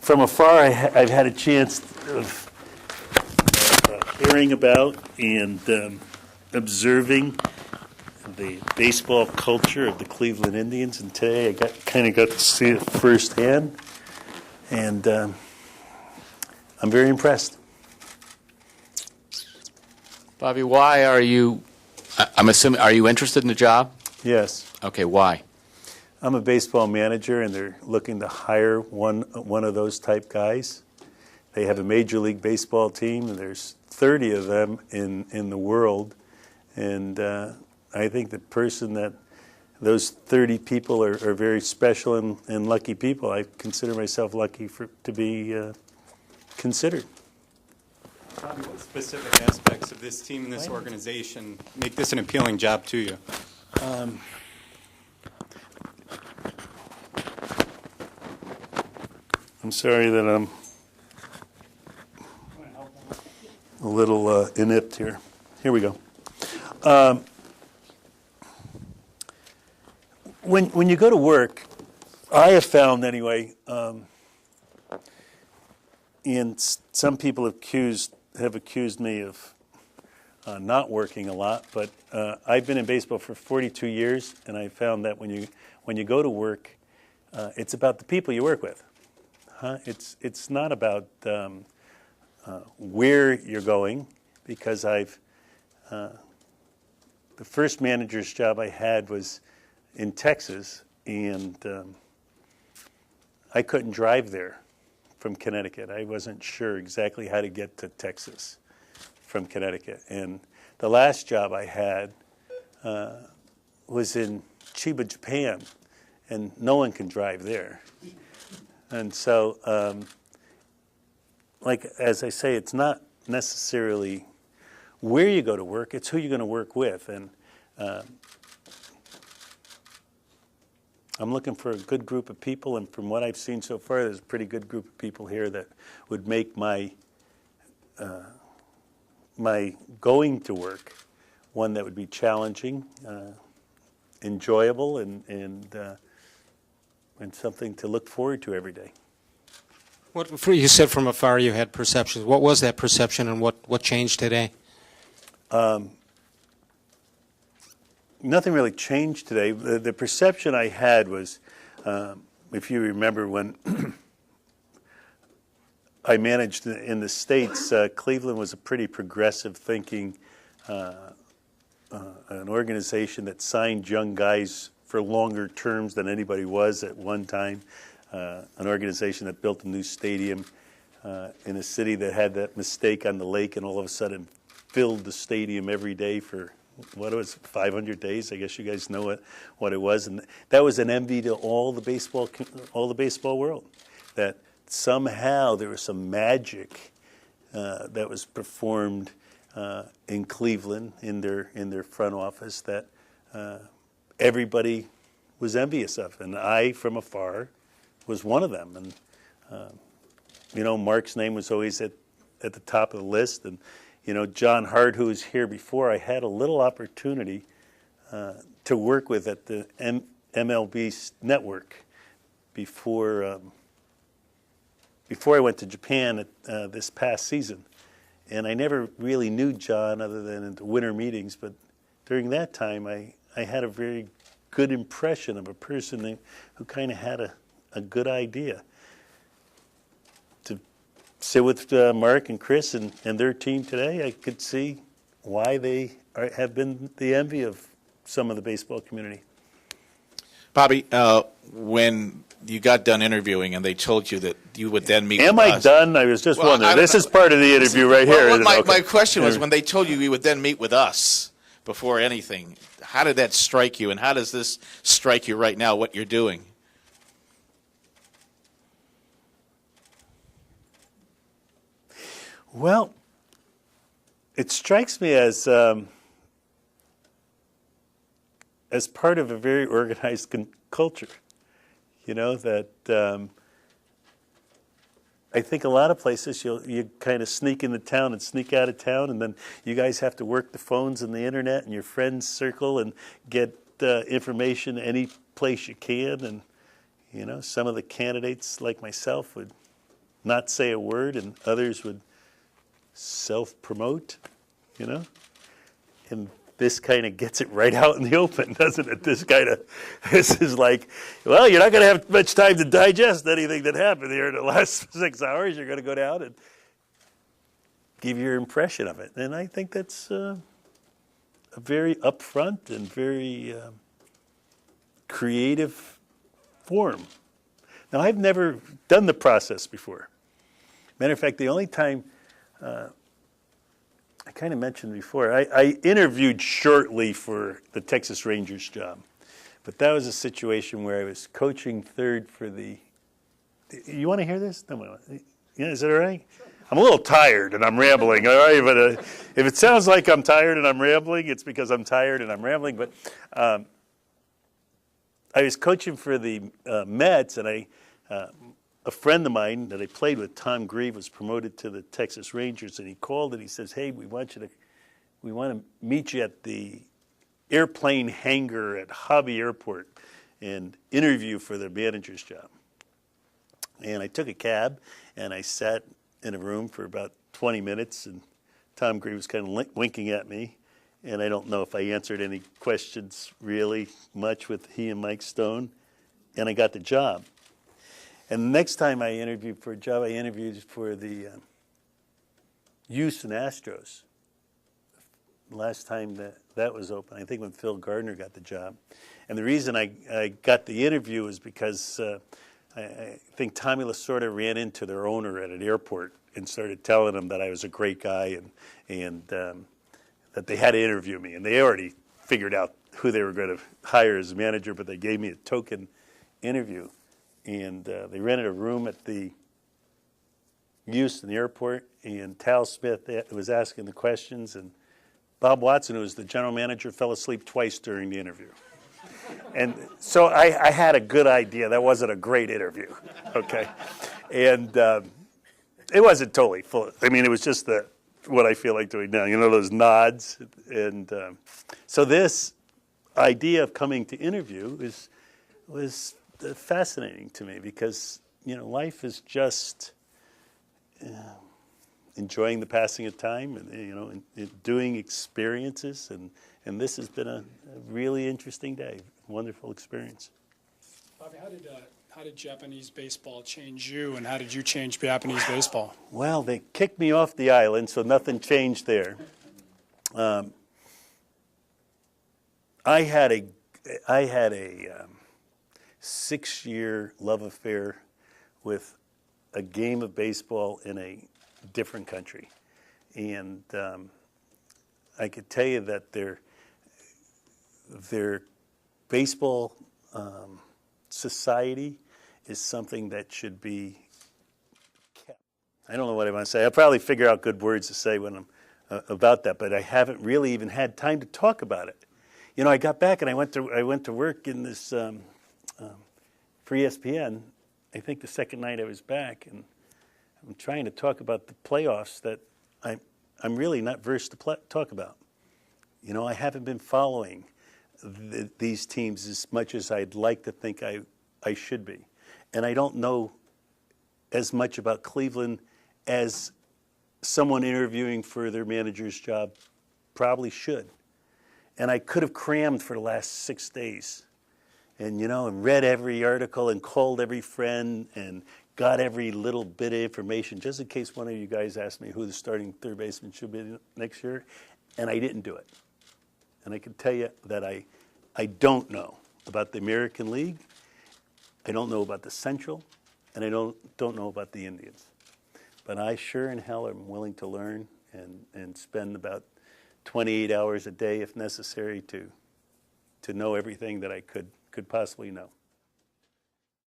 from afar, I've had a chance of hearing about and observing the baseball culture of the Cleveland Indians, and today I kind of got to see it firsthand, and I'm very impressed. Bobby, why are you, I'm assuming, are you interested in the job? Yes. Okay, why? I'm a baseball manager, and they're looking to hire one of those type guys. They have a Major League Baseball team, and there's 30 of them in the world, and I think the person that those 30 people are very special and lucky people. I consider myself lucky to be considered. Bobby, what specific aspects of this team and this organization make this an appealing job to you? I'm sorry that I'm a little inept here. Here we go. When you go to work, I have found anyway, and some people have accused me of not working a lot, but I've been in baseball for 42 years, and I found that when you go to work, it's about the people you work with. It's not about where you're going, because the first manager's job I had was in Texas, and I couldn't drive there from Connecticut. I wasn't sure exactly how to get to Texas from Connecticut. And the last job I had was in Chiba, Japan, and no one can drive there. And so, like as I say, it's not necessarily where you go to work, it's who you're going to work with. And I'm looking for a good group of people, and from what I've seen so far, there's a pretty good group of people here that would make my going to work one that would be challenging, enjoyable, and something to look forward to every day. You said from afar you had perceptions. What was that perception, and what changed today? Nothing really changed today. The perception I had was, if you remember when I managed in the States, Cleveland was a pretty progressive thinking, an organization that signed young guys for longer terms than anybody was at one time, an organization that built a new stadium in a city that had that mistake on the lake and all of a sudden filled the stadium every day for what it was, 500 days. I guess you guys know what it was, and that was an envy to all the baseball world. That somehow there was some magic that was performed in Cleveland in their front office that everybody was envious of, and I, from afar, was one of them. And Mark's name was always at the top of the list, and John Hart, who was here before, I had a little opportunity to work with at the MLB network before I went to Japan this past season. And I never really knew John other than in the winter meetings, but during that time I had a very good impression of a person who kind of had a good idea. Sit with Mark and Chris and their team today, I could see why they have been the envy of some of the baseball community. Bobby, when you got done interviewing and they told you that you would then meet with us. Am I done? I was just wondering. This is part of the interview right here. My question was, when they told you would then meet with us before anything, how did that strike you, and how does this strike you right now, what you're doing? Well, it strikes me as part of a very organized culture. That I think a lot of places you kind of sneak into town and sneak out of town, and then you guys have to work the phones and the internet and your friends circle and get information any place you can. And some of the candidates like myself would not say a word, and others would self-promote, you know? And this kind of gets it right out in the open, doesn't it? This is like, well, you're not going to have much time to digest anything that happened here in the last 6 hours. You're going to go down and give your impression of it. And I think that's a very upfront and very creative form. Now, I've never done the process before. Matter of fact, the only time, I kind of mentioned before, I interviewed shortly for the Texas Rangers job. But that was a situation where I was coaching third for the... You want to hear this? No, yeah, is that all right? Sure. I'm a little tired and I'm rambling. All right, but if it sounds like I'm tired and I'm rambling, it's because I'm tired and I'm rambling. But I was coaching for the Mets, and a friend of mine that I played with, Tom Grieve, was promoted to the Texas Rangers, and he called and he says, "Hey, we want to meet you at the airplane hangar at Hobby Airport and interview for the manager's job." And I took a cab and I sat in a room for about 20 minutes, and Tom Grieve was kind of winking at me, and I don't know if I answered any questions really much with he and Mike Stone, and I got the job. And the next time I interviewed for a job, I interviewed for the Houston Astros. Last time that was open, I think when Phil Gardner got the job. And the reason I got the interview was because I think Tommy Lasorda ran into their owner at an airport and started telling him that I was a great guy and that they had to interview me. And they already figured out who they were going to hire as manager, but they gave me a token interview. And they rented a room at the Houston airport, and Tal Smith was asking the questions, and Bob Watson, who was the general manager, fell asleep twice during the interview. And so I had a good idea. That wasn't a great interview, okay? And it wasn't totally full. I mean, it was just what I feel like doing now, you know, those nods. And so this idea of coming to interview was fascinating to me because, you know, life is just enjoying the passing of time and, you know, and doing experiences. And this has been a really interesting day, wonderful experience. Bobby, how did Japanese baseball change you, and how did you change Japanese baseball? Well, they kicked me off the island, so nothing changed there. I had a 6-year love affair with a game of baseball in a different country. And I could tell you that their baseball society is something that should be kept. I don't know what I want to say. I'll probably figure out good words to say when I'm about that, but I haven't really even had time to talk about it. You know, I got back and I went to work in this for ESPN. I think the second night I was back, and I'm trying to talk about the playoffs that I'm really not versed to talk about. You know, I haven't been following these teams as much as I'd like to think I should be. And I don't know as much about Cleveland as someone interviewing for their manager's job probably should. And I could have crammed for the last 6 days and, you know, and read every article and called every friend and got every little bit of information just in case one of you guys asked me who the starting third baseman should be next year. And I didn't do it. And I can tell you that I don't know about the American League. I don't know about the Central, and I don't know about the Indians. But I sure in hell am willing to learn and spend about 28 hours a day if necessary to know everything that I could possibly know.